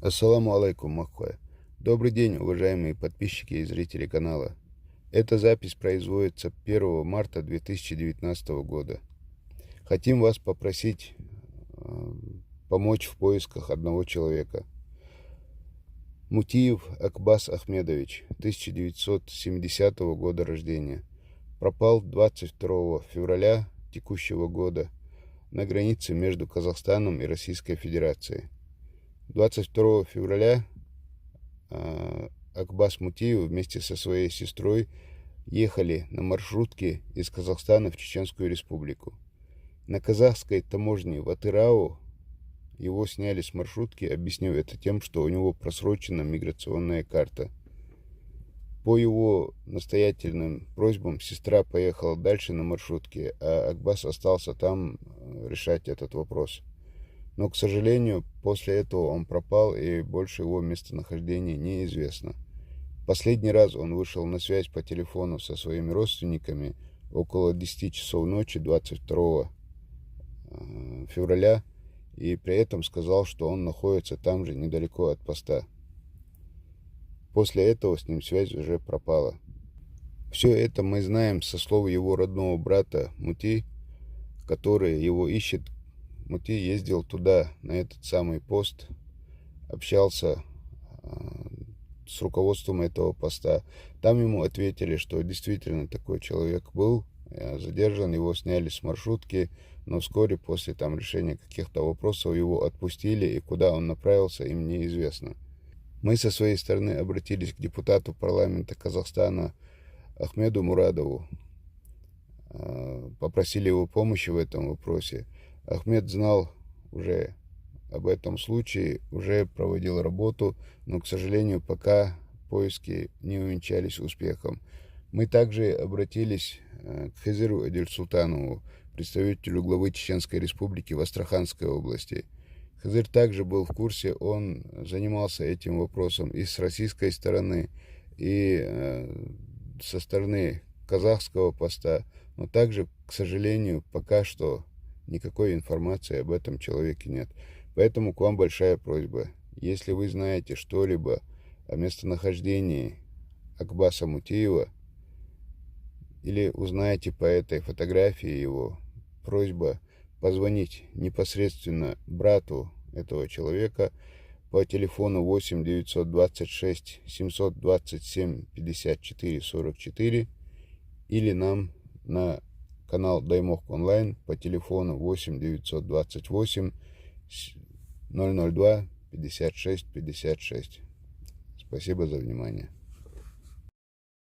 Ассаламу алейкум, Маххой. Добрый день, уважаемые подписчики и зрители канала. Эта запись производится 1 марта 2019 года. Хотим вас попросить помочь в поисках одного человека. Мутиев Акбас Ахмедович, 1970 года рождения. Пропал 22 февраля текущего года на границе между Казахстаном и Российской Федерацией. 22 февраля Акбас Мутиев вместе со своей сестрой ехали на маршрутке из Казахстана в Чеченскую Республику. На казахской таможне в Атырау его сняли с маршрутки, объяснив это тем, что у него просрочена миграционная карта. По его настоятельным просьбам сестра поехала дальше на маршрутке, а Акбас остался там решать этот вопрос. Но, к сожалению, после этого он пропал, и больше его местонахождения неизвестно. Последний раз он вышел на связь по телефону со своими родственниками около 10 часов ночи 22 февраля, и при этом сказал, что он находится там же, недалеко от поста. После этого с ним связь уже пропала. Все это мы знаем со слов его родного брата Мути, который его ищет. Мути ездил туда, на этот самый пост, общался с руководством этого поста. Там ему ответили, что действительно такой человек был задержан, его сняли с маршрутки, но вскоре после решения каких-то вопросов его отпустили, и куда он направился, им неизвестно. Мы со своей стороны обратились к депутату парламента Казахстана Ахмеду Мурадову, попросили его помощи в этом вопросе. Ахмед знал уже об этом случае, уже проводил работу, но, к сожалению, пока поиски не увенчались успехом. Мы также обратились к Хызыру Эдельсултанову, представителю главы Чеченской Республики в Астраханской области. Хызыр также был в курсе, он занимался этим вопросом и с российской стороны, и со стороны казахского поста, но также, к сожалению, пока что никакой информации об этом человеке нет. Поэтому к вам большая просьба. Если вы знаете что-либо о местонахождении Акбаса Мутиева или узнаете по этой фотографии его, просьба позвонить непосредственно брату этого человека по телефону 8 926 727 54 44 или нам на канал Даймок Онлайн по телефону 8 928 002 56 56. Спасибо за внимание.